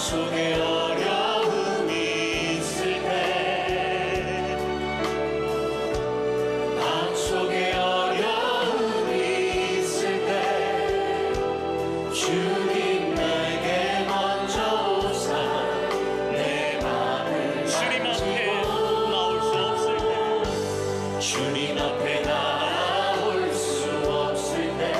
속에 어려움이 있을 때, 맘 속에 어려움이 있을 때 주님 나에게 먼저 오사 내 맘을 주님 앞에 나올 수 없을 때, 주님 앞에 나올 수 없을 때,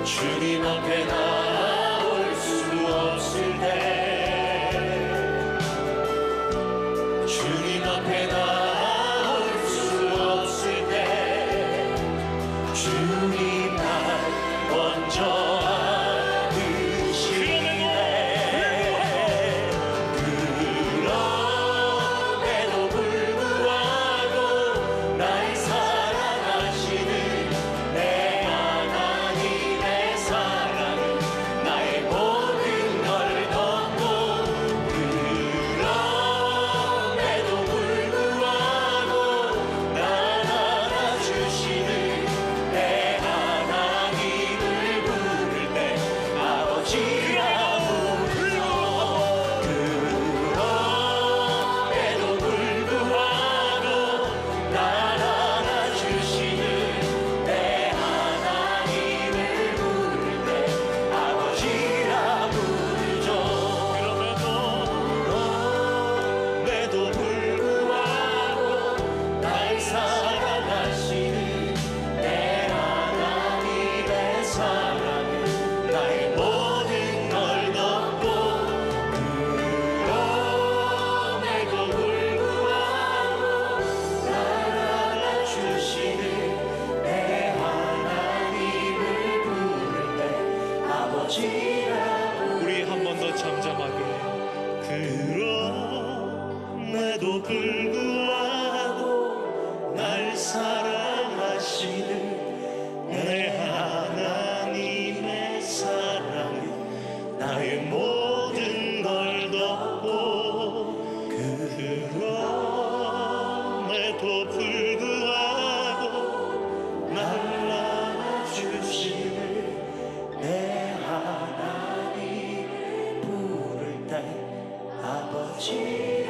주님 앞에 나올 수 없을 때, 주님 앞에 나올 수 없을 때, 주님 날 먼저 그럼에도 불구하고 날 사랑하시는 내 하나님의 사랑은 나의 모든 걸 덮고, 그럼에도 불구하고 날 알아주시는 내 하나님을 부를 때 아버지라 부르죠. 그럼에도 불구하고 날 알아주시는 내 하나님을 부를 때 아버지라 부르죠. 그럼에도 불구하고 날 사랑하시는 내 하나님의 사랑은 나의 모든 걸 덮고, 그럼에도 불구하고 날 알아주시는 내 하나님을 부를 때 아버지라. 우리 한 번 더 잠잠하게. 그럼에도 불구하고 날 사랑하시는 내 하나님의 사랑은 나의 모든 걸 덮고, 그럼에도 불구하고 날 안아주시는 내 하나님을 부를 때 아버지라.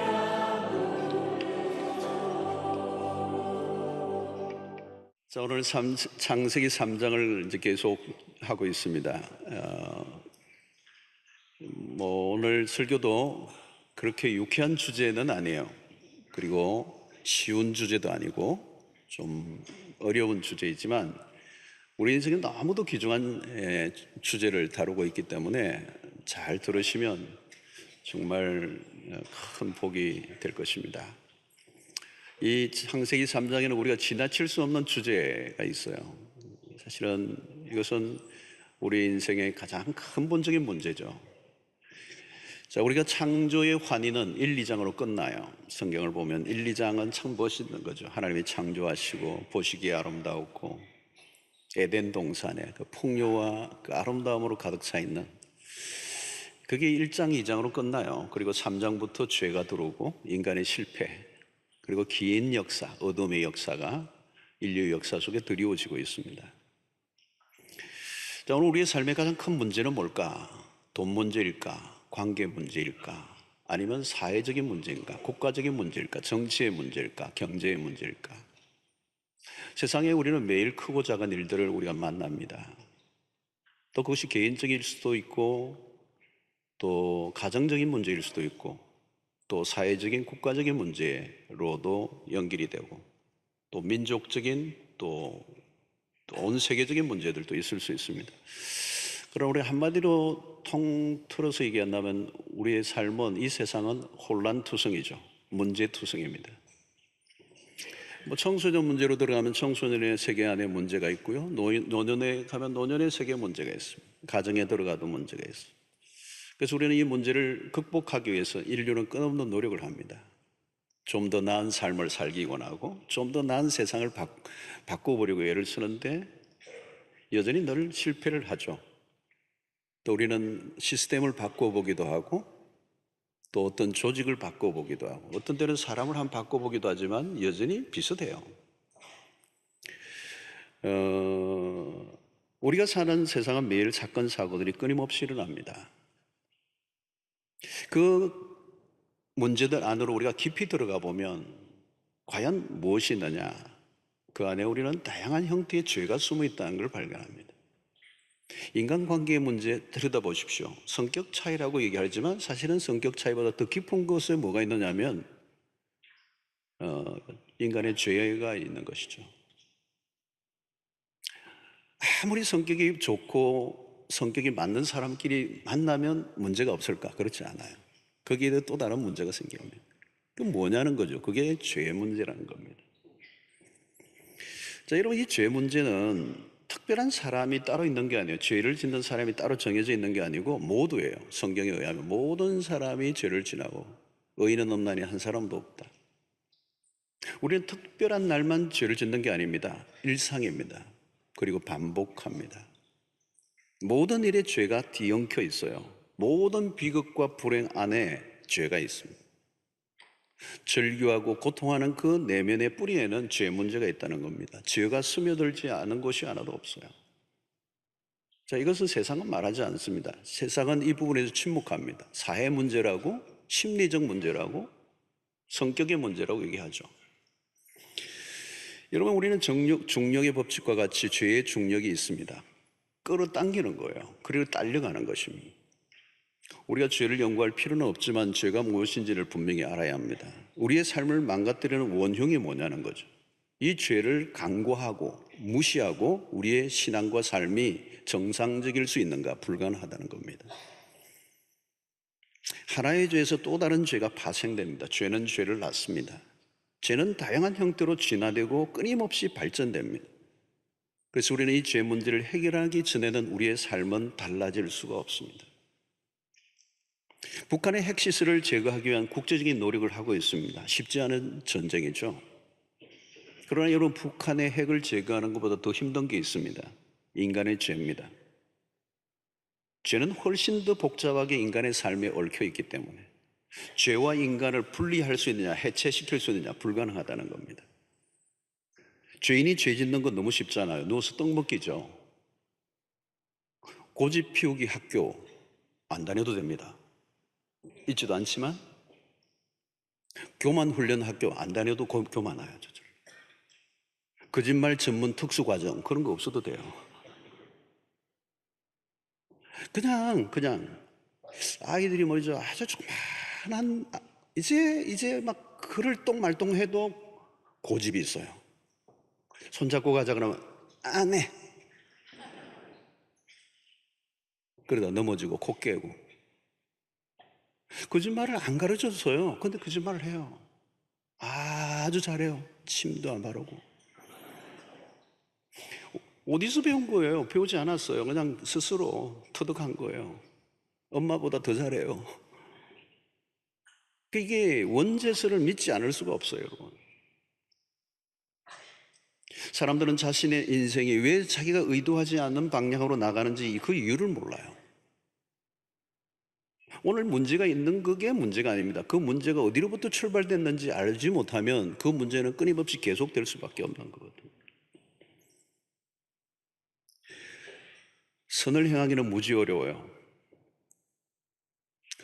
자, 오늘 창세기 3장을 이제 계속 하고 있습니다. 오늘 설교도 그렇게 유쾌한 주제는 아니에요. 그리고 쉬운 주제도 아니고 좀 어려운 주제이지만 우리 인생에 너무도 귀중한 주제를 다루고 있기 때문에 잘 들으시면 정말 큰 복이 될 것입니다. 이 창세기 3장에는 우리가 지나칠 수 없는 주제가 있어요. 사실은 이것은 우리 인생의 가장 근본적인 문제죠. 자, 우리가 창조의 환희는 1, 2장으로 끝나요. 성경을 보면 1, 2장은 참 멋있는 거죠. 하나님이 창조하시고 보시기에 아름다웠고 에덴 동산에 그 풍요와 그 아름다움으로 가득 차 있는, 그게 1장, 2장으로 끝나요. 그리고 3장부터 죄가 들어오고 인간의 실패, 그리고 긴 역사, 어둠의 역사가 인류의 역사 속에 드리워지고 있습니다. 자, 오늘 우리의 삶의 가장 큰 문제는 뭘까? 돈 문제일까? 관계 문제일까? 아니면 사회적인 문제인가? 국가적인 문제일까? 정치의 문제일까? 경제의 문제일까? 세상에 우리는 매일 크고 작은 일들을 우리가 만납니다. 또 그것이 개인적일 수도 있고, 또 가정적인 문제일 수도 있고, 또 사회적인 국가적인 문제로도 연결이 되고, 또 민족적인, 또 온 세계적인 문제들도 있을 수 있습니다. 그럼 우리 한마디로 통틀어서 얘기한다면 우리의 삶은, 이 세상은 혼란투성이죠. 문제투성입니다. 청소년 문제로 들어가면 청소년의 세계 안에 문제가 있고요. 노년에 가면 노년의 세계 문제가 있습니다. 가정에 들어가도 문제가 있습니다. 그래서 우리는 이 문제를 극복하기 위해서 인류는 끊임없는 노력을 합니다. 좀 더 나은 삶을 살기 원하고 좀 더 나은 세상을 바꿔보려고 애를 쓰는데 여전히 늘 실패를 하죠. 또 우리는 시스템을 바꿔보기도 하고 또 어떤 조직을 바꿔보기도 하고 어떤 때는 사람을 한번 바꿔보기도 하지만 여전히 비슷해요. 우리가 사는 세상은 매일 사건, 사고들이 끊임없이 일어납니다. 그 문제들 안으로 우리가 깊이 들어가 보면 과연 무엇이 있느냐? 그 안에 우리는 다양한 형태의 죄가 숨어 있다는 걸 발견합니다. 인간관계의 문제 들여다보십시오. 성격 차이라고 얘기하지만 사실은 성격 차이보다 더 깊은 곳에 뭐가 있느냐면 인간의 죄가 있는 것이죠. 아무리 성격이 좋고 성격이 맞는 사람끼리 만나면 문제가 없을까? 그렇지 않아요. 거기에 또 다른 문제가 생깁니다. 그 뭐냐는 거죠. 그게 죄 문제라는 겁니다. 자, 여러분, 이 죄 문제는 특별한 사람이 따로 있는 게 아니에요. 죄를 짓는 사람이 따로 정해져 있는 게 아니고 모두예요. 성경에 의하면 모든 사람이 죄를 지나고 의인은 없나니 한 사람도 없다. 우리는 특별한 날만 죄를 짓는 게 아닙니다. 일상입니다. 그리고 반복합니다. 모든 일에 죄가 뒤엉켜 있어요. 모든 비극과 불행 안에 죄가 있습니다. 절규하고 고통하는 그 내면의 뿌리에는 죄 문제가 있다는 겁니다. 죄가 스며들지 않은 곳이 하나도 없어요. 자, 이것은 세상은 말하지 않습니다. 세상은 이 부분에서 침묵합니다. 사회 문제라고, 심리적 문제라고, 성격의 문제라고 얘기하죠. 여러분, 우리는 중력의 법칙과 같이 죄의 중력이 있습니다. 끌어당기는 거예요. 그리고 딸려가는 것입니다. 우리가 죄를 연구할 필요는 없지만 죄가 무엇인지를 분명히 알아야 합니다. 우리의 삶을 망가뜨리는 원흉이 뭐냐는 거죠. 이 죄를 간과하고 무시하고 우리의 신앙과 삶이 정상적일 수 있는가? 불가능하다는 겁니다. 하나의 죄에서 또 다른 죄가 파생됩니다. 죄는 죄를 낳습니다. 죄는 다양한 형태로 진화되고 끊임없이 발전됩니다. 그래서 우리는 이 죄 문제를 해결하기 전에는 우리의 삶은 달라질 수가 없습니다. 북한의 핵시설을 제거하기 위한 국제적인 노력을 하고 있습니다. 쉽지 않은 전쟁이죠. 그러나 여러분, 북한의 핵을 제거하는 것보다 더 힘든 게 있습니다. 인간의 죄입니다. 죄는 훨씬 더 복잡하게 인간의 삶에 얽혀 있기 때문에 죄와 인간을 분리할 수 있느냐, 해체시킬 수 있느냐, 불가능하다는 겁니다. 죄인이 죄 짓는 건 너무 쉽잖아요. 누워서 떡 먹기죠. 고집 피우기 학교 안 다녀도 됩니다. 있지도 않지만 교만 훈련 학교 안 다녀도 교만해요. 거짓말 전문 특수과정 그런 거 없어도 돼요. 그냥 아이들이 말이죠, 아주 조그만한 이제 막 글을 똥말똥해도 고집이 있어요. 손잡고 가자 그러면 안 해. 그러다 넘어지고 코 깨고. 거짓말을 안 가르쳐줬어요. 근데 거짓말을 해요. 아주 잘해요. 침도 안 바르고. 어디서 배운 거예요? 배우지 않았어요. 그냥 스스로 터득한 거예요. 엄마보다 더 잘해요. 이게 원죄설을 믿지 않을 수가 없어요, 여러분. 사람들은 자신의 인생이 왜 자기가 의도하지 않는 방향으로 나가는지 그 이유를 몰라요. 오늘 문제가 있는 그게 문제가 아닙니다. 그 문제가 어디로부터 출발됐는지 알지 못하면 그 문제는 끊임없이 계속될 수밖에 없는 거거든요. 선을 행하기는 무지 어려워요.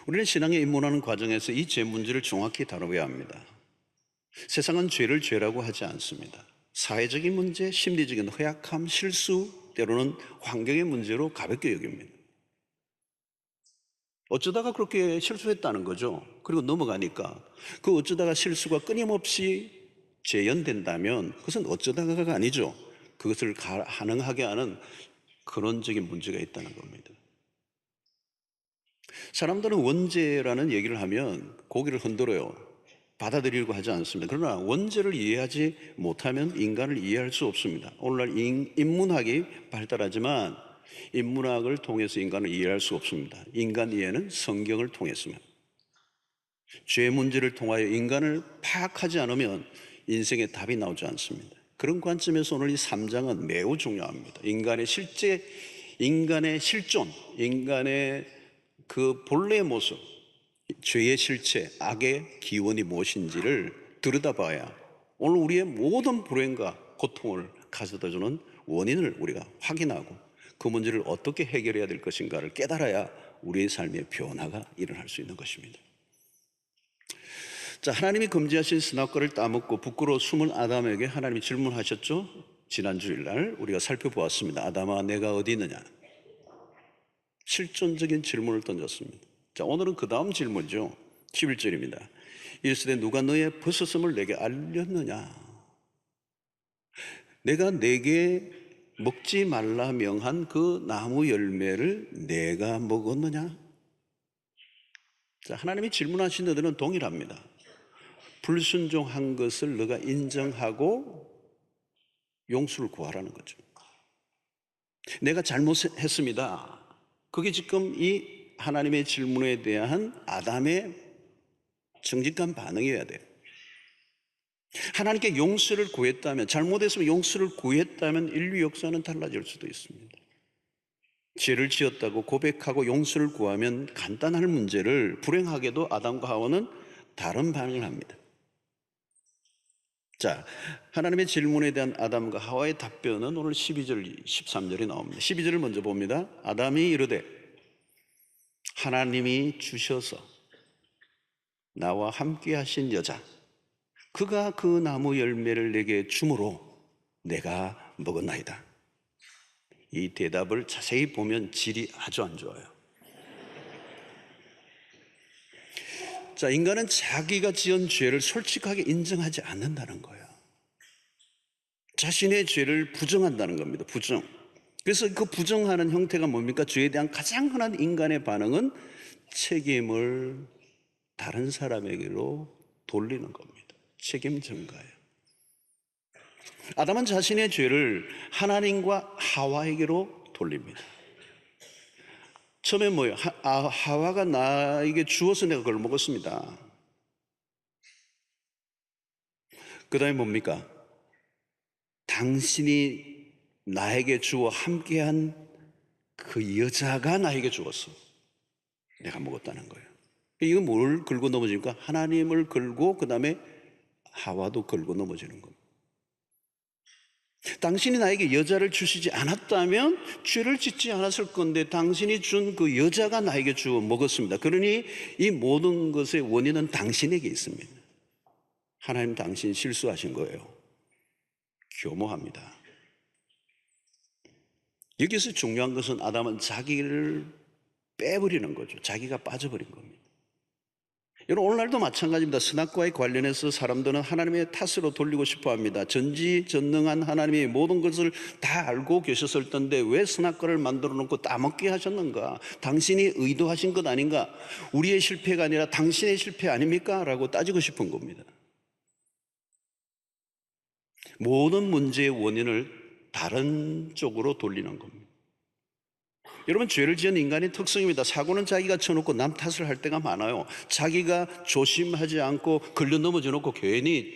우리는 신앙에 입문하는 과정에서 이 죄 문제를 정확히 다뤄야 합니다. 세상은 죄를 죄라고 하지 않습니다. 사회적인 문제, 심리적인 허약함, 실수, 때로는 환경의 문제로 가볍게 여깁니다. 어쩌다가 그렇게 실수했다는 거죠. 그리고 넘어가니까 그 어쩌다가 실수가 끊임없이 재현된다면 그것은 어쩌다가가 아니죠. 그것을 가능하게 하는 근원적인 문제가 있다는 겁니다. 사람들은 원죄라는 얘기를 하면 고개를 흔들어요. 받아들이려고 하지 않습니다. 그러나 원죄를 이해하지 못하면 인간을 이해할 수 없습니다. 오늘날 인문학이 발달하지만 인문학을 통해서 인간을 이해할 수 없습니다. 인간 이해는 성경을 통했습니다. 죄 문제를 통하여 인간을 파악하지 않으면 인생의 답이 나오지 않습니다. 그런 관점에서 오늘 이 3장은 매우 중요합니다. 인간의 실제, 인간의 실존, 인간의 그 본래의 모습, 죄의 실체, 악의 기원이 무엇인지를 들여다봐야 오늘 우리의 모든 불행과 고통을 가져다주는 원인을 우리가 확인하고 그 문제를 어떻게 해결해야 될 것인가를 깨달아야 우리의 삶의 변화가 일어날 수 있는 것입니다. 자, 하나님이 금지하신 스나커를 따먹고 부끄러워 숨은 아담에게 하나님이 질문하셨죠. 지난 주일날 우리가 살펴보았습니다. 아담아, 내가 어디 있느냐? 실존적인 질문을 던졌습니다. 자, 오늘은 그 다음 질문이죠. 11절입니다. 이르시되 누가 너의 벗었음을 내게 알렸느냐? 내가 내게 먹지 말라 명한 그 나무 열매를 내가 먹었느냐? 자, 하나님이 질문하신 데들은 동일합니다. 불순종한 것을 너가 인정하고 용서를 구하라는 거죠. 내가 잘못했습니다. 그게 지금 이 하나님의 질문에 대한 아담의 정직한 반응이어야 돼요. 하나님께 용서를 구했다면, 잘못했으면 용서를 구했다면 인류 역사는 달라질 수도 있습니다. 죄를 지었다고 고백하고 용서를 구하면 간단한 문제를 불행하게도 아담과 하와는 다른 반응을 합니다. 자, 하나님의 질문에 대한 아담과 하와의 답변은 오늘 12절, 13절이 나옵니다. 12절을 먼저 봅니다. 아담이 이르되 하나님이 주셔서 나와 함께 하신 여자, 그가 그 나무 열매를 내게 주므로 내가 먹었나이다. 이 대답을 자세히 보면 질이 아주 안 좋아요. 자, 인간은 자기가 지은 죄를 솔직하게 인정하지 않는다는 거예요. 자신의 죄를 부정한다는 겁니다. 부정. 그래서 그 부정하는 형태가 뭡니까? 죄에 대한 가장 흔한 인간의 반응은 책임을 다른 사람에게로 돌리는 겁니다. 책임 전가예요. 아담은 자신의 죄를 하나님과 하와에게로 돌립니다. 처음에 뭐예요? 하와가 나에게 주어서 내가 그걸 먹었습니다. 그 다음에 뭡니까? 당신이 나에게 주어 함께한 그 여자가 나에게 주었어. 내가 먹었다는 거예요. 이거 뭘 걸고 넘어집니까? 하나님을 걸고 그 다음에 하와도 걸고 넘어지는 겁니다. 당신이 나에게 여자를 주시지 않았다면 죄를 짓지 않았을 건데 당신이 준 그 여자가 나에게 주어 먹었습니다. 그러니 이 모든 것의 원인은 당신에게 있습니다. 하나님, 당신 실수하신 거예요. 교모합니다. 여기서 중요한 것은 아담은 자기를 빼버리는 거죠. 자기가 빠져버린 겁니다. 여러분, 오늘날도 마찬가지입니다. 선악과에 관련해서 사람들은 하나님의 탓으로 돌리고 싶어 합니다. 전지전능한 하나님이 모든 것을 다 알고 계셨을 텐데 왜 선악과를 만들어 놓고 따먹게 하셨는가? 당신이 의도하신 것 아닌가? 우리의 실패가 아니라 당신의 실패 아닙니까? 라고 따지고 싶은 겁니다. 모든 문제의 원인을 다른 쪽으로 돌리는 겁니다. 여러분, 죄를 지은 인간의 특성입니다. 사고는 자기가 쳐놓고 남 탓을 할 때가 많아요. 자기가 조심하지 않고 걸려 넘어져 놓고 괜히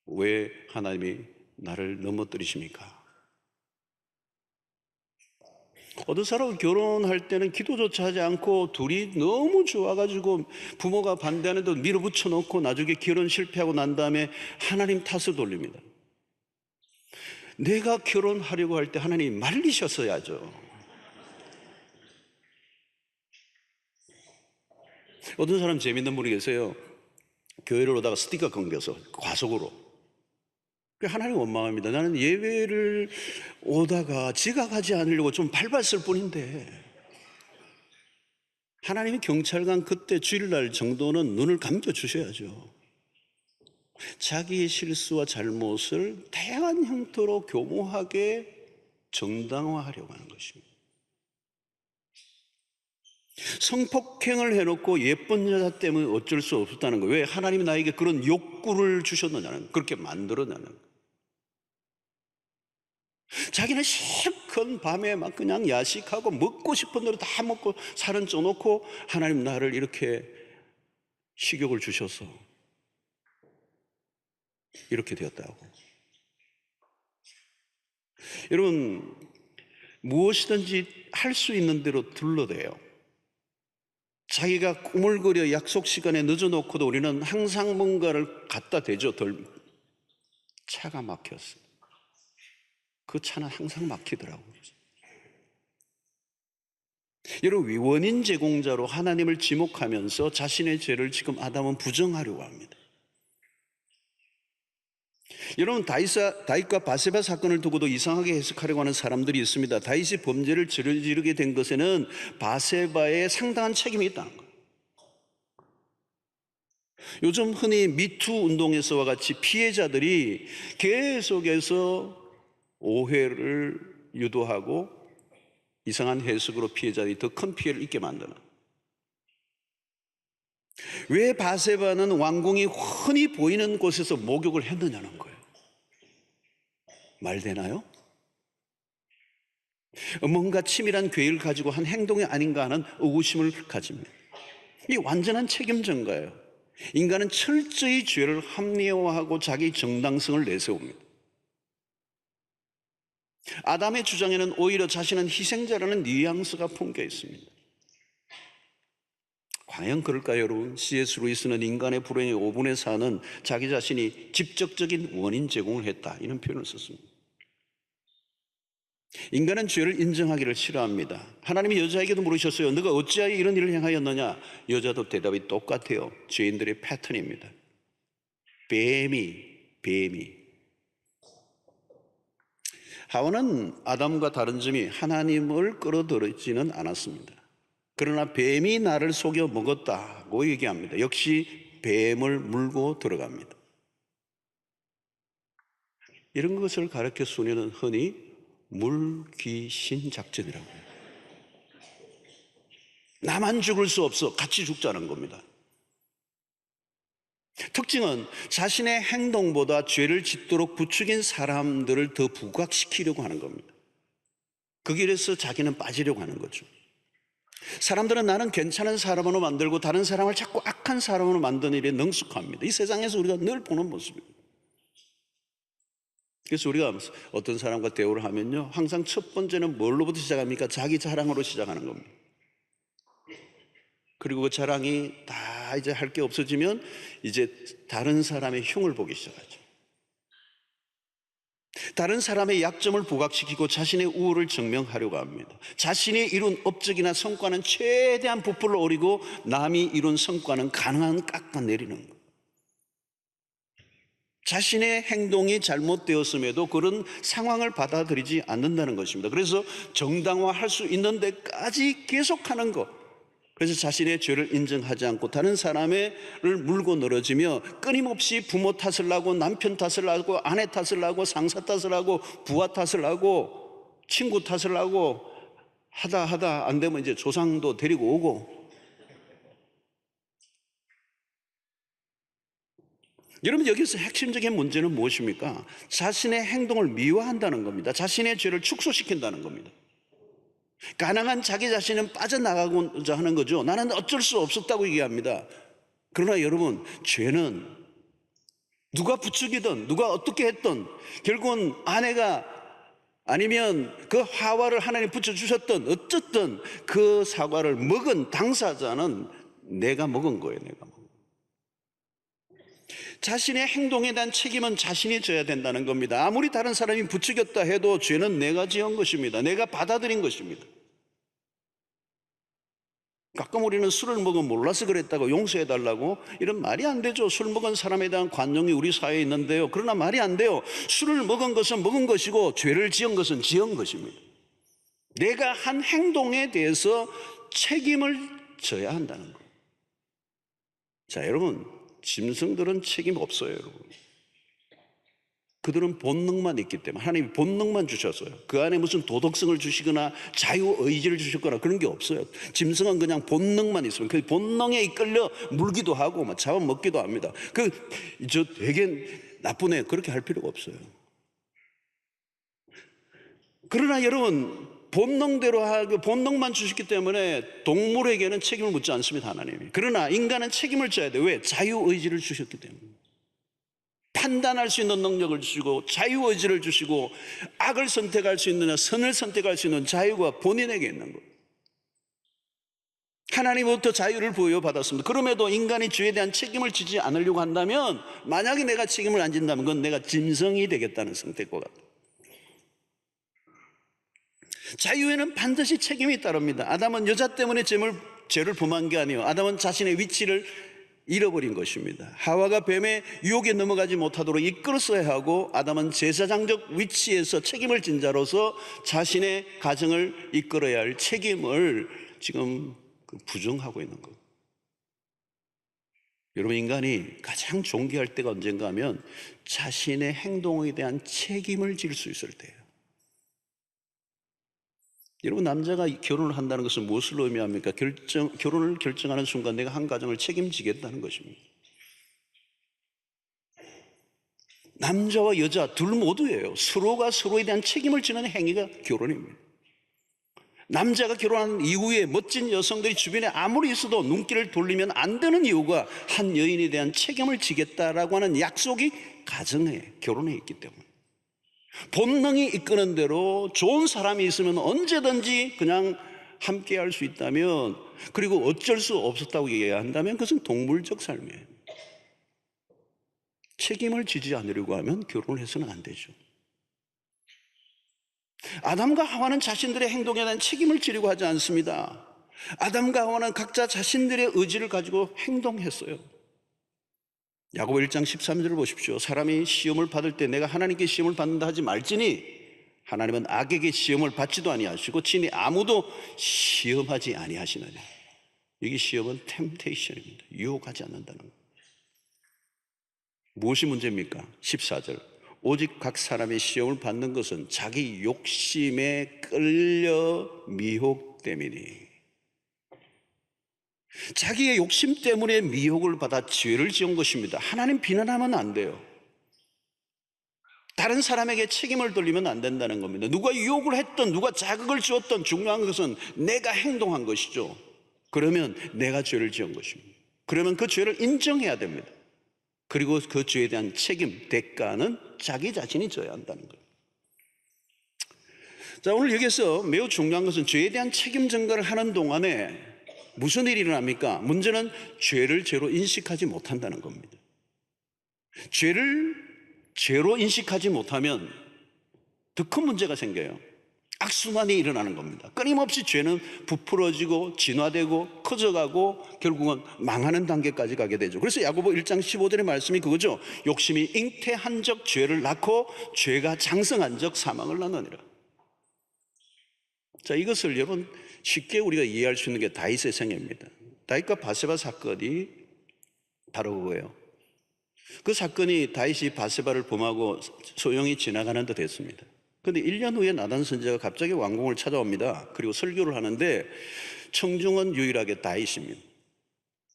왜 하나님이 나를 넘어뜨리십니까? 어떤 사람은 결혼할 때는 기도조차 하지 않고 둘이 너무 좋아가지고 부모가 반대하는데도 밀어붙여 놓고 나중에 결혼 실패하고 난 다음에 하나님 탓을 돌립니다. 내가 결혼하려고 할 때 하나님이 말리셨어야죠. 어떤 사람 재밌는 분이 계세요. 교회를 오다가 스티커 끊겨서 과속으로. 하나님 원망합니다. 나는 예배를 오다가 지각하지 않으려고 좀 밟았을 뿐인데 하나님이 경찰관 그때 주일날 정도는 눈을 감겨주셔야죠. 자기의 실수와 잘못을 다양한 형태로 교모하게 정당화하려고 하는 것입니다. 성폭행을 해놓고 예쁜 여자 때문에 어쩔 수 없었다는 거예요. 왜? 하나님이 나에게 그런 욕구를 주셨느냐는, 그렇게 만들었냐는 거예요. 자기는 실컷 밤에 막 그냥 야식하고 먹고 싶은 대로 다 먹고 살은 쪄놓고 하나님 나를 이렇게 식욕을 주셔서 이렇게 되었다고. 여러분, 무엇이든지 할 수 있는 대로 둘러대요. 자기가 꾸물거려 약속 시간에 늦어놓고도 우리는 항상 뭔가를 갖다 대죠. 차가 막혔어요. 그 차는 항상 막히더라고요. 여러분, 원인 제공자로 하나님을 지목하면서 자신의 죄를 지금 아담은 부정하려고 합니다. 여러분, 다윗과 바세바 사건을 두고도 이상하게 해석하려고 하는 사람들이 있습니다. 다윗이 범죄를 저지르게 된 것에는 바세바의 상당한 책임이 있다는 거예요. 요즘 흔히 미투 운동에서와 같이 피해자들이 계속해서 오해를 유도하고 이상한 해석으로 피해자들이 더 큰 피해를 입게 만드는, 왜 바세바는 왕궁이 흔히 보이는 곳에서 목욕을 했느냐는 거예요. 말 되나요? 뭔가 치밀한 계획을 가지고 한 행동이 아닌가 하는 의구심을 가집니다. 이 완전한 책임 전가예요. 인간은 철저히 죄를 합리화하고 자기 정당성을 내세웁니다. 아담의 주장에는 오히려 자신은 희생자라는 뉘앙스가 품겨 있습니다. 과연 그럴까요, 여러분? C.S. 루이스는 인간의 불행의 5분의 4는 자기 자신이 직접적인 원인 제공을 했다, 이런 표현을 썼습니다. 인간은 죄를 인정하기를 싫어합니다. 하나님이 여자에게도 물으셨어요. 너가 어찌하여 이런 일을 행하였느냐? 여자도 대답이 똑같아요. 죄인들의 패턴입니다. 뱀이. 하와는 아담과 다른 점이 하나님을 끌어들이지는 않았습니다. 그러나 뱀이 나를 속여 먹었다고 얘기합니다. 역시 뱀을 물고 들어갑니다. 이런 것을 가르쳐 수녀는 흔히 물귀신 작전이라고 해요. 나만 죽을 수 없어, 같이 죽자는 겁니다. 특징은 자신의 행동보다 죄를 짓도록 부추긴 사람들을 더 부각시키려고 하는 겁니다. 그 길에서 자기는 빠지려고 하는 거죠. 사람들은 나는 괜찮은 사람으로 만들고 다른 사람을 자꾸 악한 사람으로 만드는 일에 능숙합니다. 이 세상에서 우리가 늘 보는 모습입니다. 그래서 우리가 어떤 사람과 대화를 하면요, 항상 첫 번째는 뭘로부터 시작합니까? 자기 자랑으로 시작하는 겁니다. 그리고 그 자랑이 다 이제 할 게 없어지면 이제 다른 사람의 흉을 보기 시작하죠. 다른 사람의 약점을 부각시키고 자신의 우월을 증명하려고 합니다. 자신이 이룬 업적이나 성과는 최대한 부풀어 오리고 남이 이룬 성과는 가능한 깎아내리는 것. 자신의 행동이 잘못되었음에도 그런 상황을 받아들이지 않는다는 것입니다. 그래서 정당화할 수 있는 데까지 계속하는 것. 그래서 자신의 죄를 인정하지 않고 다른 사람을 물고 늘어지며 끊임없이 부모 탓을 하고 남편 탓을 하고 아내 탓을 하고 상사 탓을 하고 부하 탓을 하고 친구 탓을 하고 하다 안 되면 이제 조상도 데리고 오고. 여러분, 여기서 핵심적인 문제는 무엇입니까? 자신의 행동을 미화한다는 겁니다. 자신의 죄를 축소시킨다는 겁니다. 가능한 자기 자신은 빠져나가고자 하는 거죠. 나는 어쩔 수 없었다고 얘기합니다. 그러나 여러분, 죄는 누가 부추기든 누가 어떻게 했든 결국은 아내가 아니면 그 하와를 하나님 붙여주셨든 어쨌든 그 사과를 먹은 당사자는 내가 먹은 거예요. 내가 먹은. 자신의 행동에 대한 책임은 자신이 져야 된다는 겁니다. 아무리 다른 사람이 부추겼다 해도 죄는 내가 지은 것입니다. 내가 받아들인 것입니다. 가끔 우리는 술을 먹으면 몰라서 그랬다고 용서해달라고, 이런 말이 안 되죠. 술 먹은 사람에 대한 관용이 우리 사회에 있는데요, 그러나 말이 안 돼요. 술을 먹은 것은 먹은 것이고 죄를 지은 것은 지은 것입니다. 내가 한 행동에 대해서 책임을 져야 한다는 거예요. 자, 여러분, 짐승들은 책임 없어요, 여러분. 그들은 본능만 있기 때문에 하나님이 본능만 주셨어요. 그 안에 무슨 도덕성을 주시거나 자유의지를 주셨거나 그런 게 없어요. 짐승은 그냥 본능만 있으면 그 본능에 이끌려 물기도 하고 막 잡아먹기도 합니다. 저 되게 나쁜 애 그렇게 할 필요가 없어요. 그러나 여러분, 본능대로 하고 본능만 주셨기 때문에 동물에게는 책임을 묻지 않습니다, 하나님이. 그러나 인간은 책임을 져야 돼요. 왜? 자유의지를 주셨기 때문에. 판단할 수 있는 능력을 주시고 자유의지를 주시고 악을 선택할 수 있느냐 선을 선택할 수 있는 자유가 본인에게 있는 거예요. 하나님으로부터 자유를 부여받았습니다. 그럼에도 인간이 죄에 대한 책임을 지지 않으려고 한다면, 만약에 내가 책임을 안 진다면 그건 내가 짐승이 되겠다는 선택과 같아요. 자유에는 반드시 책임이 따릅니다. 아담은 여자 때문에 죄를 범한 게 아니에요. 아담은 자신의 위치를 잃어버린 것입니다. 하와가 뱀의 유혹에 넘어가지 못하도록 이끌었어야 하고, 아담은 제사장적 위치에서 책임을 진 자로서 자신의 가정을 이끌어야 할 책임을 지금 부정하고 있는 거예요. 여러분, 인간이 가장 존귀할 때가 언젠가 하면 자신의 행동에 대한 책임을 질 수 있을 때예요. 여러분, 남자가 결혼을 한다는 것은 무엇을 의미합니까? 결혼을 결정하는 순간 내가 한 가정을 책임지겠다는 것입니다. 남자와 여자 둘 모두예요. 서로가 서로에 대한 책임을 지는 행위가 결혼입니다. 남자가 결혼한 이후에 멋진 여성들이 주변에 아무리 있어도 눈길을 돌리면 안 되는 이유가 한 여인에 대한 책임을 지겠다라고 하는 약속이 가정에, 결혼에 있기 때문에, 본능이 이끄는 대로 좋은 사람이 있으면 언제든지 그냥 함께 할 수 있다면, 그리고 어쩔 수 없었다고 이해한다면 그것은 동물적 삶이에요. 책임을 지지 않으려고 하면 결혼을 해서는 안 되죠. 아담과 하와는 자신들의 행동에 대한 책임을 지려고 하지 않습니다. 아담과 하와는 각자 자신들의 의지를 가지고 행동했어요. 야고보 1장 13절을 보십시오. 사람이 시험을 받을 때 내가 하나님께 시험을 받는다 하지 말지니 하나님은 악에게 시험을 받지도 아니하시고 친히 아무도 시험하지 아니하시느니. 여기 시험은 템테이션입니다. 유혹하지 않는다는 것. 무엇이 문제입니까? 14절. 오직 각 사람이 시험을 받는 것은 자기 욕심에 끌려 미혹됨이니. 자기의 욕심 때문에 미혹을 받아 죄를 지은 것입니다. 하나님 비난하면 안 돼요. 다른 사람에게 책임을 돌리면 안 된다는 겁니다. 누가 유혹을 했던, 누가 자극을 주었던, 중요한 것은 내가 행동한 것이죠. 그러면 내가 죄를 지은 것입니다. 그러면 그 죄를 인정해야 됩니다. 그리고 그 죄에 대한 책임, 대가는 자기 자신이 져야 한다는 거예요. 자, 오늘 여기서 매우 중요한 것은 죄에 대한 책임 전가를 하는 동안에 무슨 일이 일어납니까? 문제는 죄를 죄로 인식하지 못한다는 겁니다. 죄를 죄로 인식하지 못하면 더 큰 문제가 생겨요. 악순환이 일어나는 겁니다. 끊임없이 죄는 부풀어지고 진화되고 커져가고 결국은 망하는 단계까지 가게 되죠. 그래서 야고보 1장 15절의 말씀이 그거죠. 욕심이 잉태한 적 죄를 낳고 죄가 장성한 적 사망을 낳느니라. 자, 이것을 여러분 쉽게 우리가 이해할 수 있는 게 다윗의 생애입니다. 다윗과 바세바 사건이 바로 그거예요. 그 사건이 다윗이 바세바를 범하고 소용이 지나가는 듯 했습니다. 그런데 1년 후에 나단 선지자가 갑자기 왕궁을 찾아옵니다. 그리고 설교를 하는데 청중은 유일하게 다윗입니다.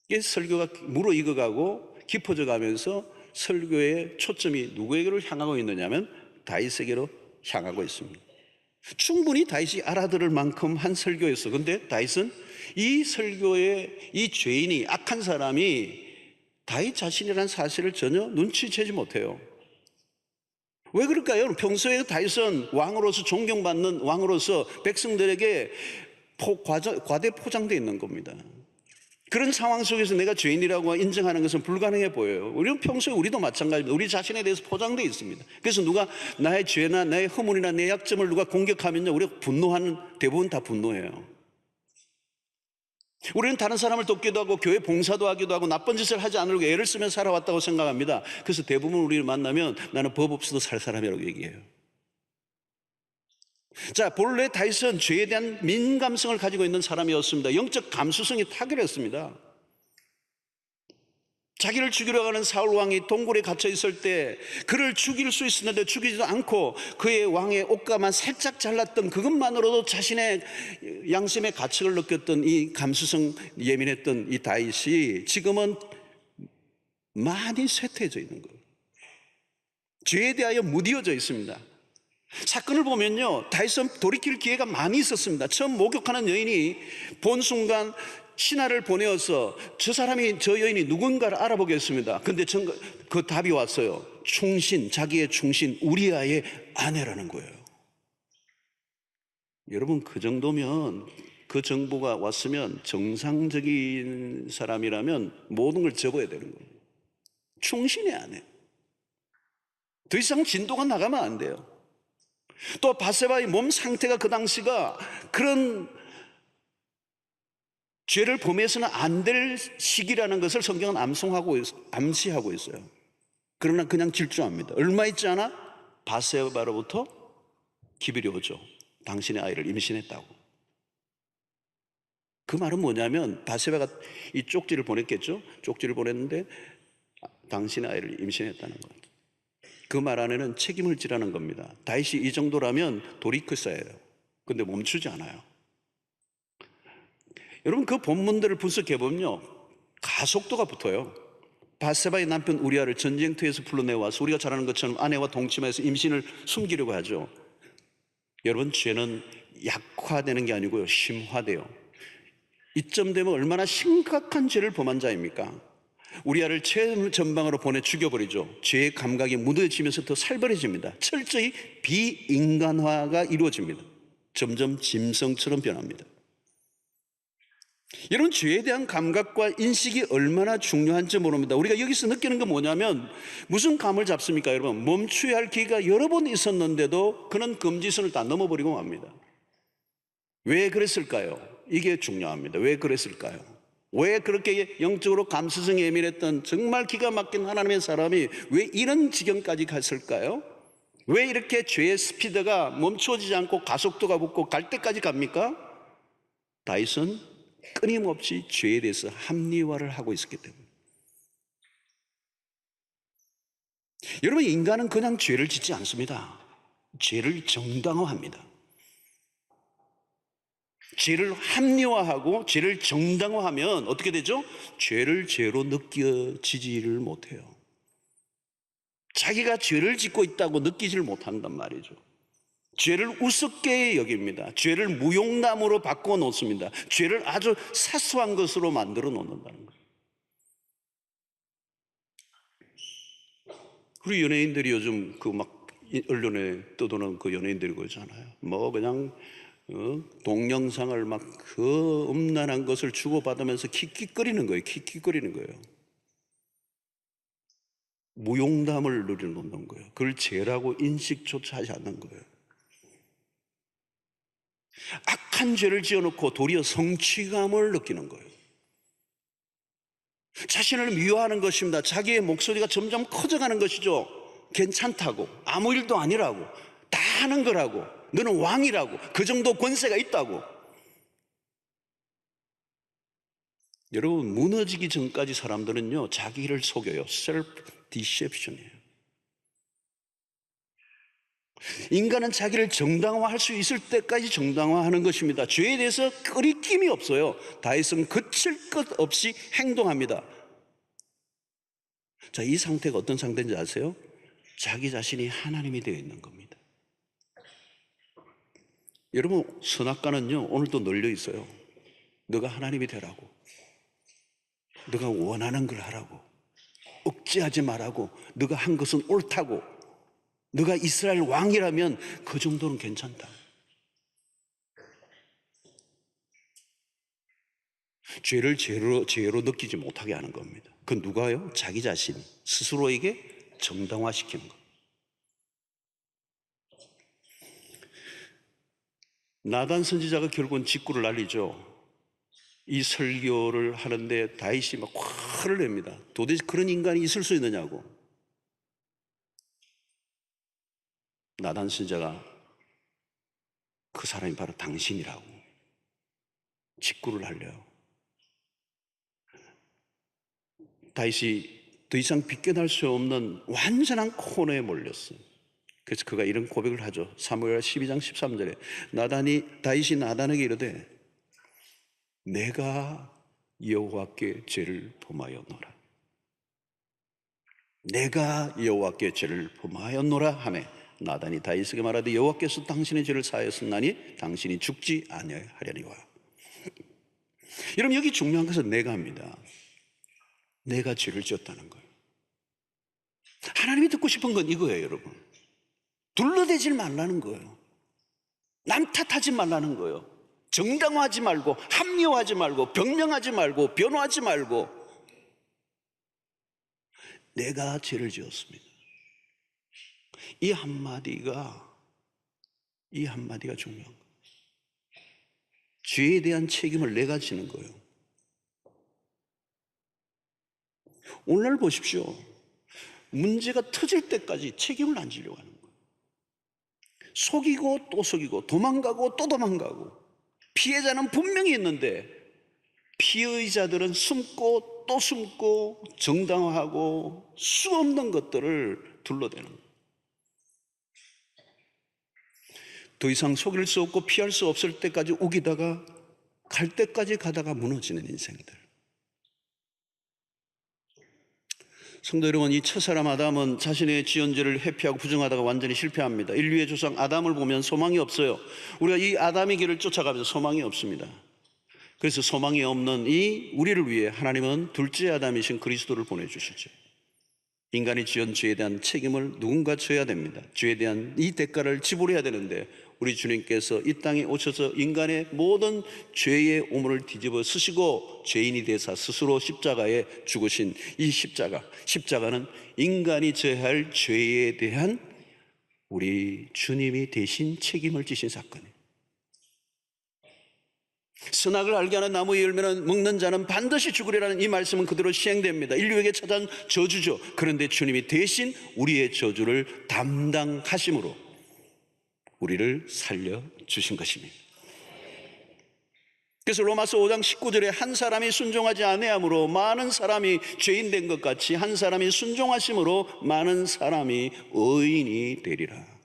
이 설교가 무르익어가고 깊어져 가면서 설교의 초점이 누구에게로 향하고 있느냐면 다윗에게로 향하고 있습니다. 충분히 다윗이 알아들을 만큼 한 설교였어. 그런데 다윗은 이 설교에 이 죄인이, 악한 사람이 다윗 자신이라는 사실을 전혀 눈치채지 못해요. 왜 그럴까요? 평소에 다윗은 왕으로서 존경받는 왕으로서 백성들에게 과대 포장되어 있는 겁니다. 그런 상황 속에서 내가 죄인이라고 인정하는 것은 불가능해 보여요. 우리는 평소에 우리도 마찬가지입니다. 우리 자신에 대해서 포장되어 있습니다. 그래서 누가 나의 죄나 나의 허물이나 내 약점을 누가 공격하면요, 우리가 분노하는, 대부분 다 분노해요. 우리는 다른 사람을 돕기도 하고 교회 봉사도 하기도 하고 나쁜 짓을 하지 않으려고 애를 쓰며 살아왔다고 생각합니다. 그래서 대부분 우리를 만나면 나는 법 없어도 살 사람이라고 얘기해요. 자, 본래 다윗은 죄에 대한 민감성을 가지고 있는 사람이었습니다. 영적 감수성이 탁월했습니다. 자기를 죽이려고 하는 사울 왕이 동굴에 갇혀 있을 때 그를 죽일 수 있었는데 죽이지도 않고 그의 왕의 옷가만 살짝 잘랐던 그것만으로도 자신의 양심의 가책을 느꼈던 이 감수성 예민했던 이 다윗이 지금은 많이 쇠퇴해져 있는 거예요. 죄에 대하여 무디어져 있습니다. 사건을 보면요, 다윗은 돌이킬 기회가 많이 있었습니다. 처음 목욕하는 여인이 본 순간 신하를 보내어서 저 사람이, 저 여인이 누군가를 알아보겠습니다. 근데 그 답이 왔어요. 충신, 자기의 충신 우리아의 아내라는 거예요. 여러분, 그 정도면, 그 정보가 왔으면 정상적인 사람이라면 모든 걸 접어야 되는 거예요. 충신의 아내. 더 이상 진도가 나가면 안 돼요. 또 바세바의 몸 상태가 그 당시가 그런 죄를 범해서는 안 될 시기라는 것을 성경은 암시하고 있어요. 그러나 그냥 질주합니다. 얼마 있지 않아 바세바로부터 기별이 오죠. 당신의 아이를 임신했다고. 그 말은 뭐냐면 바세바가 이 쪽지를 보냈겠죠. 쪽지를 보냈는데 당신의 아이를 임신했다는 거예요. 그 말 안에는 책임을 지라는 겁니다. 다윗이 이 정도라면 돌이켰어야 해요. 근데 멈추지 않아요. 여러분, 그 본문들을 분석해 보면요, 가속도가 붙어요. 바세바의 남편 우리아를 전쟁터에서 불러내와서 우리가 잘 아는 것처럼 아내와 동침해서 임신을 숨기려고 하죠. 여러분, 죄는 약화되는 게 아니고요, 심화돼요. 이쯤 되면 얼마나 심각한 죄를 범한 자입니까? 우리아를 최전방으로 보내 죽여버리죠. 죄의 감각이 무뎌지면서 더 살벌해집니다. 철저히 비인간화가 이루어집니다. 점점 짐승처럼 변합니다. 여러분, 죄에 대한 감각과 인식이 얼마나 중요한지 모릅니다. 우리가 여기서 느끼는 건 뭐냐면 무슨 감을 잡습니까? 여러분, 멈춰야 할 기회가 여러 번 있었는데도 그는 금지선을 다 넘어버리고 맙니다. 왜 그랬을까요? 이게 중요합니다. 왜 그랬을까요? 왜 그렇게 영적으로 감수성이 예민했던 정말 기가 막힌 하나님의 사람이 왜 이런 지경까지 갔을까요? 왜 이렇게 죄의 스피드가 멈춰지지 않고 가속도가 붙고 갈 때까지 갑니까? 다윗은 끊임없이 죄에 대해서 합리화를 하고 있었기 때문에. 여러분, 인간은 그냥 죄를 짓지 않습니다. 죄를 정당화합니다. 죄를 합리화하고 죄를 정당화하면 어떻게 되죠? 죄를 죄로 느껴지지를 못해요. 자기가 죄를 짓고 있다고 느끼지를 못한단 말이죠. 죄를 우습게 여깁니다. 죄를 무용담으로 바꿔 놓습니다. 죄를 아주 사소한 것으로 만들어 놓는다는 거예요. 우리 연예인들이 요즘 그 막 언론에 떠도는 그 연예인들이 그러잖아요. 뭐 그냥 동영상을 막 그 음란한 것을 주고받으면서 킥킥거리는 거예요. 킥킥거리는 거예요. 무용담을 누려놓는 거예요. 그걸 죄라고 인식조차 하지 않는 거예요. 악한 죄를 지어놓고 도리어 성취감을 느끼는 거예요. 자신을 미워하는 것입니다. 자기의 목소리가 점점 커져가는 것이죠. 괜찮다고, 아무 일도 아니라고, 다 하는 거라고, 너는 왕이라고, 그 정도 권세가 있다고. 여러분, 무너지기 전까지 사람들은요, 자기를 속여요. 셀프 디셉션이에요. 인간은 자기를 정당화할 수 있을 때까지 정당화하는 것입니다. 죄에 대해서 끄리낌이 없어요. 다윗은 그칠 것 없이 행동합니다. 자, 이 상태가 어떤 상태인지 아세요? 자기 자신이 하나님이 되어 있는 겁니다. 여러분, 선악과는요, 오늘도 널려 있어요. 너가 하나님이 되라고, 너가 원하는 걸 하라고, 억제하지 말라고, 너가 한 것은 옳다고, 너가 이스라엘 왕이라면 그 정도는 괜찮다. 죄를 죄로 느끼지 못하게 하는 겁니다. 그건 누가요? 자기 자신 스스로에게 정당화시키는 것. 나단 선지자가 결국은 직구를 날리죠. 이 설교를 하는데 다윗이 막 화를 냅니다. 도대체 그런 인간이 있을 수 있느냐고. 나단 선지자가 그 사람이 바로 당신이라고 직구를 날려요. 다윗이 더 이상 비껴날 수 없는 완전한 코너에 몰렸어요. 그래서 그가 이런 고백을 하죠. 사무엘 12장 13절에 다윗이 나단에게 이르되 내가 여호와께 죄를 범하였노라. 내가 여호와께 죄를 범하였노라 하매 나단이 다윗에게 말하되 여호와께서 당신의 죄를 사하였으나니 당신이 죽지 아니하려니와. 여러분, 여기 중요한 것은 내가입니다. 내가 죄를 지었다는 거예요. 하나님이 듣고 싶은 건 이거예요, 여러분. 둘러대질 말라는 거예요. 남 탓하지 말라는 거예요. 정당화하지 말고, 합리화하지 말고, 변명하지 말고, 변호하지 말고. 내가 죄를 지었습니다. 이 한마디가 이 한마디가 중요한 거예요. 죄에 대한 책임을 내가 지는 거예요. 오늘날 보십시오. 문제가 터질 때까지 책임을 안 지려고 하는 거예요. 속이고 또 속이고 도망가고 또 도망가고, 피해자는 분명히 있는데 피의자들은 숨고 또 숨고 정당화하고 수 없는 것들을 둘러대는 거예요. 더 이상 속일 수 없고 피할 수 없을 때까지 우기다가 갈 때까지 가다가 무너지는 인생들. 성도 여러분, 이 첫사람 아담은 자신의 지은 죄를 회피하고 부정하다가 완전히 실패합니다. 인류의 조상 아담을 보면 소망이 없어요. 우리가 이 아담의 길을 쫓아가면서 소망이 없습니다. 그래서 소망이 없는 이 우리를 위해 하나님은 둘째 아담이신 그리스도를 보내주시죠. 인간이 지은 죄에 대한 책임을 누군가 져야 됩니다. 죄에 대한 이 대가를 지불해야 되는데, 우리 주님께서 이 땅에 오셔서 인간의 모든 죄의 오물을 뒤집어 쓰시고 죄인이 되사 스스로 십자가에 죽으신 이 십자가는 인간이 져야 할 죄에 대한 우리 주님이 대신 책임을 지신 사건이에요. 선악을 알게 하는 나무의 열매는 먹는 자는 반드시 죽으리라는 이 말씀은 그대로 시행됩니다. 인류에게 찾아온 저주죠. 그런데 주님이 대신 우리의 저주를 담당하심으로 우리를 살려주신 것입니다. 그래서 로마서 5장 19절에 한 사람이 순종하지 아니함으로 많은 사람이 죄인 된 것 같이 한 사람이 순종하심으로 많은 사람이 의인이 되리라.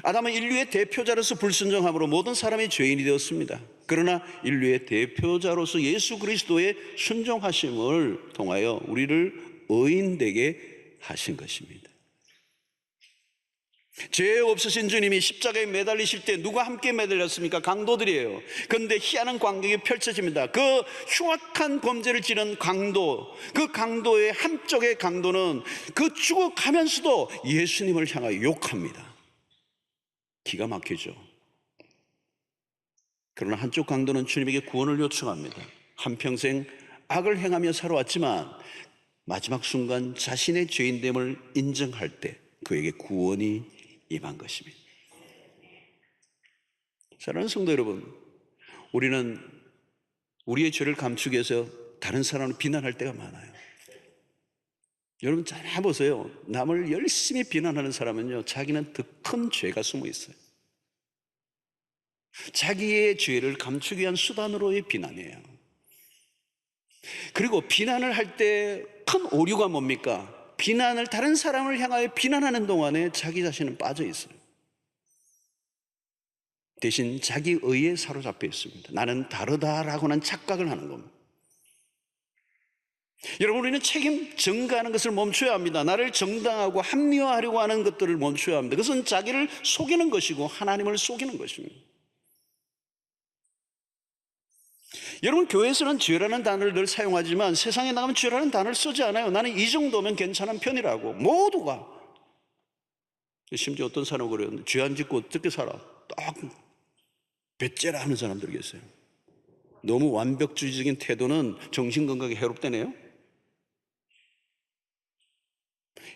아담은 인류의 대표자로서 불순종함으로 모든 사람이 죄인이 되었습니다. 그러나 인류의 대표자로서 예수 그리스도의 순종하심을 통하여 우리를 의인되게 하신 것입니다. 죄 없으신 주님이 십자가에 매달리실 때 누가 함께 매달렸습니까? 강도들이에요. 그런데 희한한 광경이 펼쳐집니다. 그 흉악한 범죄를 지른 강도, 그 강도의 한쪽의 강도는 그 죽어가면서도 예수님을 향하여 욕합니다. 기가 막히죠. 그러나 한쪽 강도는 주님에게 구원을 요청합니다. 한평생 악을 행하며 살아왔지만 마지막 순간 자신의 죄인됨을 인정할 때 그에게 구원이 임한 것입니다. 사랑하는 성도 여러분, 우리는 우리의 죄를 감추기 위해서 다른 사람을 비난할 때가 많아요. 여러분 잘 해보세요. 남을 열심히 비난하는 사람은요, 자기는 더 큰 죄가 숨어 있어요. 자기의 죄를 감추기 위한 수단으로의 비난이에요. 그리고 비난을 할 때 큰 오류가 뭡니까? 비난을, 다른 사람을 향하여 비난하는 동안에 자기 자신은 빠져 있어요. 대신 자기 의에 사로잡혀 있습니다. 나는 다르다라고는 착각을 하는 겁니다. 여러분, 우리는 책임 전가하는 것을 멈춰야 합니다. 나를 정당하고 합리화하려고 하는 것들을 멈춰야 합니다. 그것은 자기를 속이는 것이고 하나님을 속이는 것입니다. 여러분, 교회에서는 죄라는 단어를 늘 사용하지만 세상에 나가면 죄라는 단어를 쓰지 않아요. 나는 이 정도면 괜찮은 편이라고. 모두가. 심지어 어떤 사람은 그래요. 죄 안 짓고 어떻게 살아? 딱 배째라 하는 사람들이 계세요. 너무 완벽주의적인 태도는 정신건강에 해롭다네요.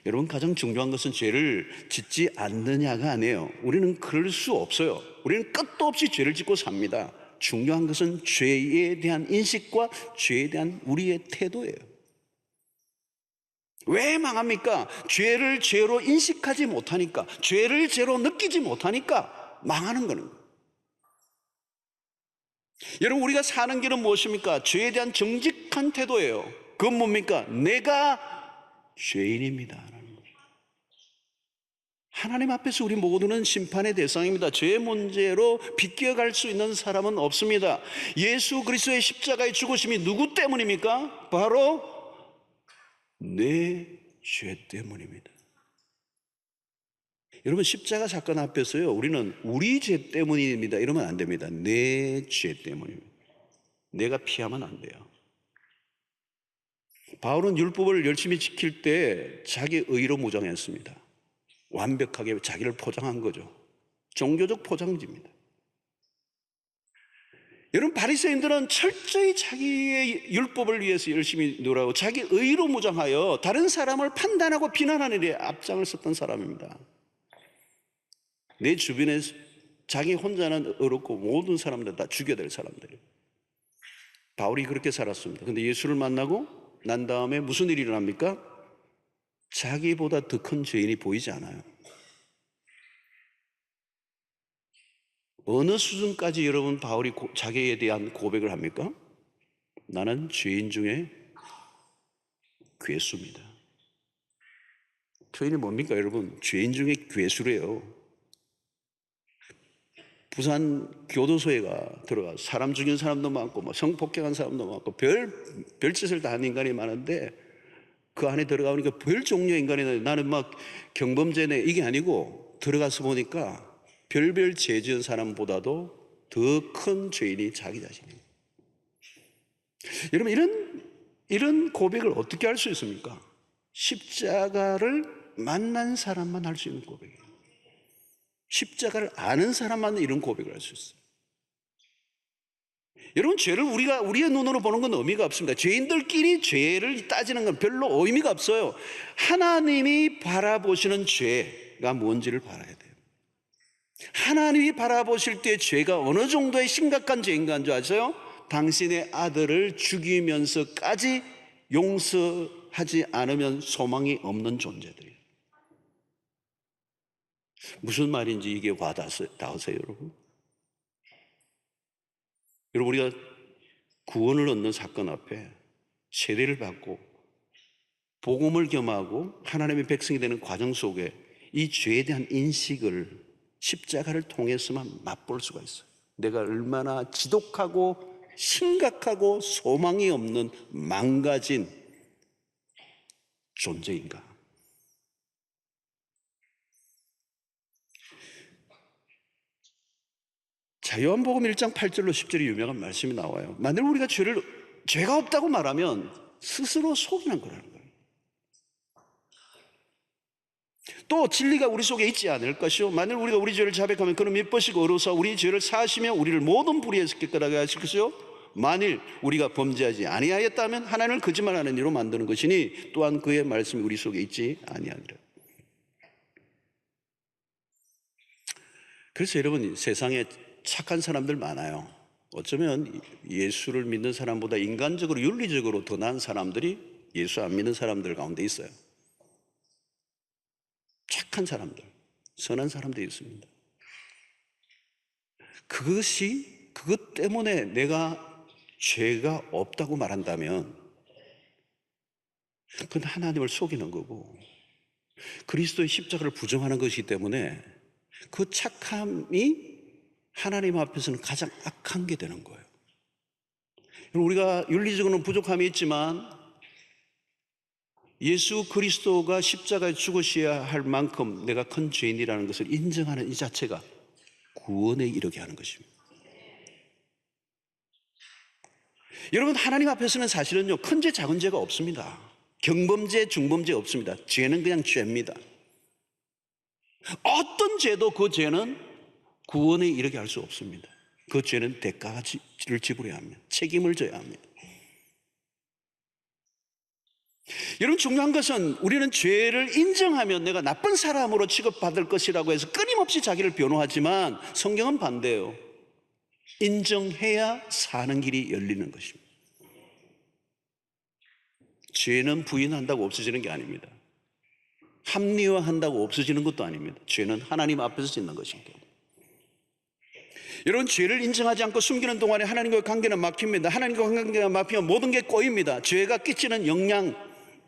여러분, 가장 중요한 것은 죄를 짓지 않느냐가 아니에요. 우리는 그럴 수 없어요. 우리는 끝도 없이 죄를 짓고 삽니다. 중요한 것은 죄에 대한 인식과 죄에 대한 우리의 태도예요. 왜 망합니까? 죄를 죄로 인식하지 못하니까, 죄를 죄로 느끼지 못하니까 망하는 거는 거예요. 여러분, 우리가 사는 길은 무엇입니까? 죄에 대한 정직한 태도예요. 그건 뭡니까? 내가 죄인입니다. 하나님 앞에서 우리 모두는 심판의 대상입니다. 죄의 문제로 비껴갈 수 있는 사람은 없습니다. 예수 그리스도의 십자가의 죽으심이 누구 때문입니까? 바로 내 죄 때문입니다. 여러분, 십자가 사건 앞에서요, 우리는 우리 죄 때문입니다 이러면 안 됩니다. 내 죄 때문입니다. 내가 피하면 안 돼요. 바울은 율법을 열심히 지킬 때 자기 의로 무장했습니다. 완벽하게 자기를 포장한 거죠. 종교적 포장지입니다. 여러분, 바리새인들은 철저히 자기의 율법을 위해서 열심히 노력하고 자기 의로 무장하여 다른 사람을 판단하고 비난하는 일에 앞장을 섰던 사람입니다. 내 주변에 자기 혼자는 어렵고 모든 사람들 다 죽여야 될 사람들이에요. 바울이 그렇게 살았습니다. 근데 예수를 만나고 난 다음에 무슨 일이 일어납니까? 자기보다 더 큰 죄인이 보이지 않아요. 어느 수준까지 여러분 바울이 자기에 대한 고백을 합니까? 나는 죄인 중에 괴수입니다. 죄인이 뭡니까 여러분? 죄인 중에 괴수래요. 부산 교도소에가 들어가 사람 죽인 사람도 많고 뭐 성폭행한 사람도 많고 별짓을 다 하는 인간이 많은데 그 안에 들어가보니까 별 종류의 인간이 있는데 나는 막 경범죄네 이게 아니고 들어가서 보니까 별별 죄 지은 사람보다도 더 큰 죄인이 자기 자신이에요. 여러분 이런 고백을 어떻게 할 수 있습니까? 십자가를 만난 사람만 할 수 있는 고백이에요. 십자가를 아는 사람만 이런 고백을 할 수 있어요. 여러분 죄를 우리의 눈으로 보는 건 의미가 없습니다. 죄인들끼리 죄를 따지는 건 별로 의미가 없어요. 하나님이 바라보시는 죄가 뭔지를 봐야 돼요. 하나님이 바라보실 때 죄가 어느 정도의 심각한 죄인가 줄 아세요? 당신의 아들을 죽이면서까지 용서하지 않으면 소망이 없는 존재들이에요. 무슨 말인지 이게 와닿으세요 여러분? 여러분 우리가 구원을 얻는 사건 앞에 세례를 받고 복음을 겸하고 하나님의 백성이 되는 과정 속에 이 죄에 대한 인식을 십자가를 통해서만 맛볼 수가 있어요. 내가 얼마나 지독하고 심각하고 소망이 없는 망가진 존재인가. 자, 요한복음 1장 8절로 10절이 유명한 말씀이 나와요. 만일 우리가 죄가 없다고 말하면 스스로 속이는 거라는 거예요. 또 진리가 우리 속에 있지 않을 것이요 만일 우리가 우리 죄를 자백하면 그는 미쁘시고 의로우사 우리 죄를 사하시며 우리를 모든 불의에서 깨끗하게 하실 것이요 만일 우리가 범죄하지 아니하였다면 하나님을 거짓말하는 이로 만드는 것이니 또한 그의 말씀이 우리 속에 있지 아니하니라. 그래서 여러분 세상에 착한 사람들 많아요. 어쩌면 예수를 믿는 사람보다 인간적으로 윤리적으로 더 나은 사람들이 예수 안 믿는 사람들 가운데 있어요. 착한 사람들, 선한 사람들이 있습니다. 그것 때문에 내가 죄가 없다고 말한다면 그건 하나님을 속이는 거고 그리스도의 십자가를 부정하는 것이기 때문에 그 착함이 하나님 앞에서는 가장 악한 게 되는 거예요. 우리가 윤리적으로는 부족함이 있지만 예수 그리스도가 십자가에 죽으셔야 할 만큼 내가 큰 죄인이라는 것을 인정하는 이 자체가 구원에 이르게 하는 것입니다. 여러분 하나님 앞에서는 사실은요 큰 죄 작은 죄가 없습니다. 경범죄 중범죄 없습니다. 죄는 그냥 죄입니다. 어떤 죄도 그 죄는 구원에 이르게 할 수 없습니다. 그 죄는 대가를 지불해야 합니다. 책임을 져야 합니다. 여러분 중요한 것은 우리는 죄를 인정하면 내가 나쁜 사람으로 취급받을 것이라고 해서 끊임없이 자기를 변호하지만 성경은 반대예요. 인정해야 사는 길이 열리는 것입니다. 죄는 부인한다고 없어지는 게 아닙니다. 합리화한다고 없어지는 것도 아닙니다. 죄는 하나님 앞에서 짓는 것이기 때문에. 여러분 죄를 인정하지 않고 숨기는 동안에 하나님과의 관계는 막힙니다. 하나님과 관계가 막히면 모든 게 꼬입니다. 죄가 끼치는 영향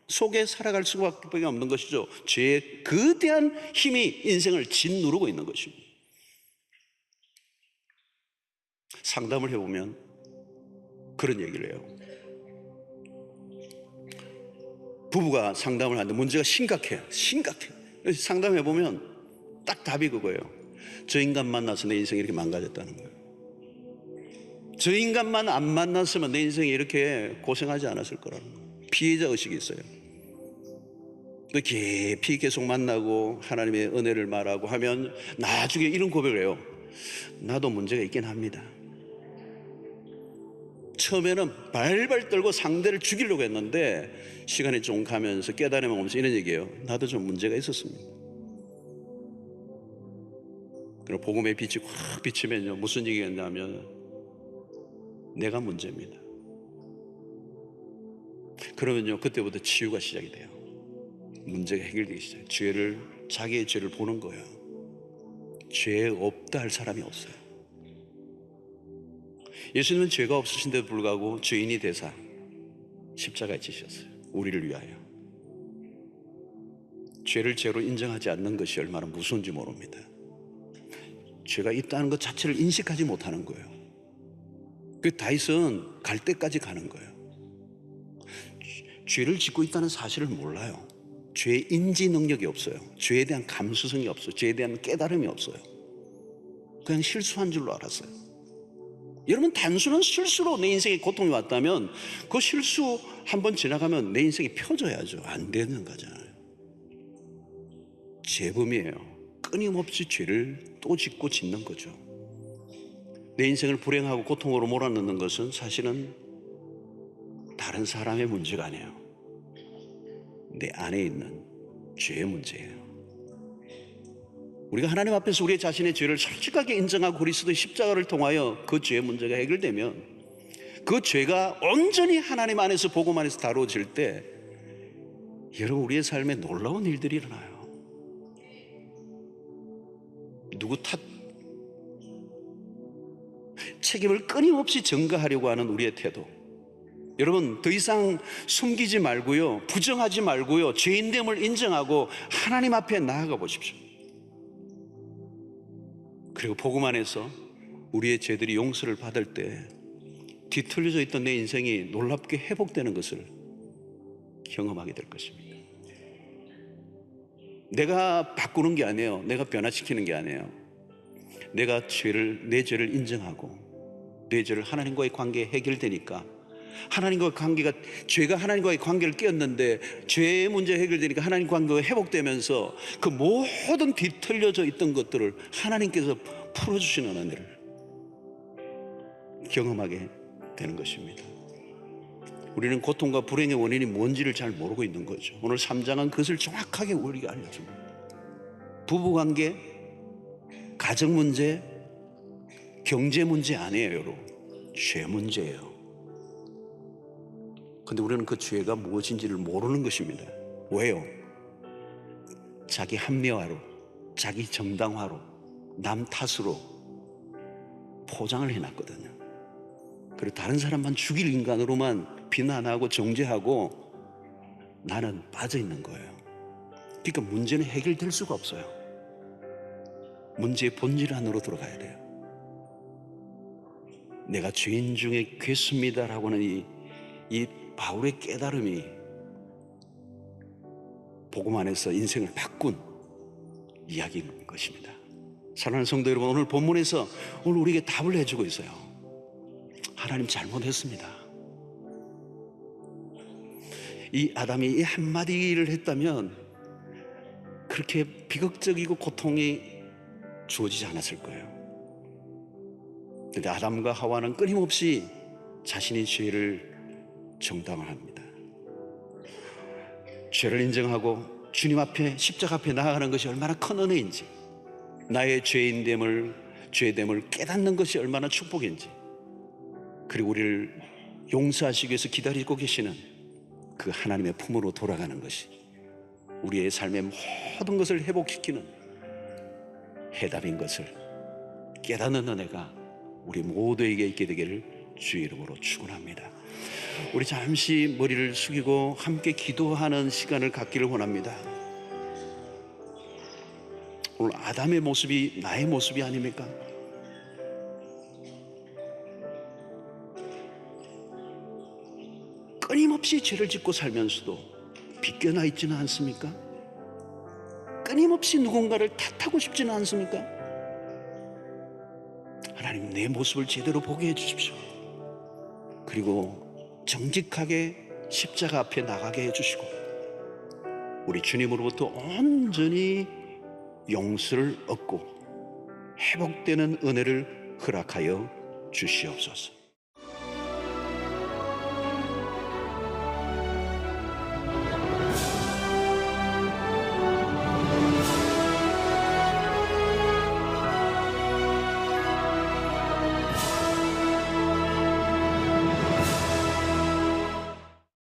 속에 살아갈 수밖에 없는 것이죠. 죄의 거대한 힘이 인생을 짓누르고 있는 것입니다. 상담을 해보면 그런 얘기를 해요. 부부가 상담을 하는데 문제가 심각해요. 상담해보면 딱 답이 그거예요. 저 인간 만나서 내 인생이 이렇게 망가졌다는 거예요. 저 인간만 안 만났으면 내 인생이 이렇게 고생하지 않았을 거라는 거예요. 피해자 의식이 있어요. 또 깊이 계속 만나고 하나님의 은혜를 말하고 하면 나중에 이런 고백을 해요. 나도 문제가 있긴 합니다. 처음에는 발발 떨고 상대를 죽이려고 했는데 시간이 좀 가면서 깨달음을 오면서 이런 얘기예요. 나도 좀 문제가 있었습니다. 그리고 복음의 빛이 확 비치면요, 무슨 얘기겠냐면 내가 문제입니다. 그러면요, 그때부터 치유가 시작이 돼요. 문제가 해결되기 시작해요. 자기의 죄를 보는 거예요. 죄 없다 할 사람이 없어요. 예수님은 죄가 없으신데도 불구하고 죄인이 되사 십자가에 지셨어요. 우리를 위하여. 죄를 죄로 인정하지 않는 것이 얼마나 무서운지 모릅니다. 죄가 있다는 것 자체를 인식하지 못하는 거예요. 그 다윗은 갈 때까지 가는 거예요. 죄를 짓고 있다는 사실을 몰라요. 죄의 인지 능력이 없어요. 죄에 대한 감수성이 없어요. 죄에 대한 깨달음이 없어요. 그냥 실수한 줄로 알았어요. 여러분, 단순한 실수로 내 인생에 고통이 왔다면 그 실수 한번 지나가면 내 인생이 펴져야죠. 안 되는 거잖아요. 재범이에요. 끊임없이 죄를 또 짓고 짓는 거죠. 내 인생을 불행하고 고통으로 몰아넣는 것은 사실은 다른 사람의 문제가 아니에요. 내 안에 있는 죄의 문제예요. 우리가 하나님 앞에서 우리 자신의 죄를 솔직하게 인정하고 그리스도의 십자가를 통하여 그 죄의 문제가 해결되면 그 죄가 온전히 하나님 안에서 복음 안에서 다루어질 때 여러분, 우리의 삶에 놀라운 일들이 일어나요. 누구 탓, 책임을 끊임없이 전가하려고 하는 우리의 태도. 여러분, 더 이상 숨기지 말고요, 부정하지 말고요, 죄인됨을 인정하고 하나님 앞에 나아가 보십시오. 그리고 복음 안에서 우리의 죄들이 용서를 받을 때 뒤틀려져 있던 내 인생이 놀랍게 회복되는 것을 경험하게 될 것입니다. 내가 바꾸는 게 아니에요. 내가 변화시키는 게 아니에요. 내가 내 죄를 인정하고 내 죄를 하나님과의 관계에 해결되니까, 하나님과의 관계가, 죄가 하나님과의 관계를 깨었는데 죄의 문제 해결되니까 하나님 관계가 회복되면서 그 모든 뒤틀려져 있던 것들을 하나님께서 풀어주시는 은혜를 경험하게 되는 것입니다. 우리는 고통과 불행의 원인이 뭔지를 잘 모르고 있는 거죠. 오늘 3장은 그것을 정확하게 우리에게 알려줍니다. 부부관계, 가정문제, 경제문제 아니에요, 여러분. 죄 문제예요. 근데 우리는 그 죄가 무엇인지를 모르는 것입니다. 왜요? 자기 합리화로, 자기 정당화로, 남 탓으로 포장을 해놨거든요. 그리고 다른 사람만 죽일 인간으로만 비난하고 정죄하고 나는 빠져있는 거예요. 그러니까 문제는 해결될 수가 없어요. 문제의 본질 안으로 들어가야 돼요. 내가 죄인 중에 괴수입니다라고 하는 이 바울의 깨달음이 복음 안에서 인생을 바꾼 이야기인 것입니다. 사랑하는 성도 여러분, 오늘 본문에서 오늘 우리에게 답을 해주고 있어요. 하나님 잘못했습니다. 이 아담이 이 한마디를 했다면 그렇게 비극적이고 고통이 주어지지 않았을 거예요. 그런데 아담과 하와는 끊임없이 자신의 죄를 정당을 합니다. 죄를 인정하고 주님 앞에, 십자가 앞에 나아가는 것이 얼마나 큰 은혜인지, 나의 죄됨을 깨닫는 것이 얼마나 축복인지, 그리고 우리를 용서하시기 위해서 기다리고 계시는 그 하나님의 품으로 돌아가는 것이 우리의 삶의 모든 것을 회복시키는 해답인 것을 깨닫는 은혜가 우리 모두에게 있게 되기를 주의 이름으로 축원합니다. 우리 잠시 머리를 숙이고 함께 기도하는 시간을 갖기를 원합니다. 오늘 아담의 모습이 나의 모습이 아닙니까? 끊임없이 죄를 짓고 살면서도 비껴나 있지는 않습니까? 끊임없이 누군가를 탓하고 싶지는 않습니까? 하나님, 내 모습을 제대로 보게 해주십시오. 그리고 정직하게 십자가 앞에 나가게 해주시고 우리 주님으로부터 온전히 용서를 얻고 회복되는 은혜를 허락하여 주시옵소서.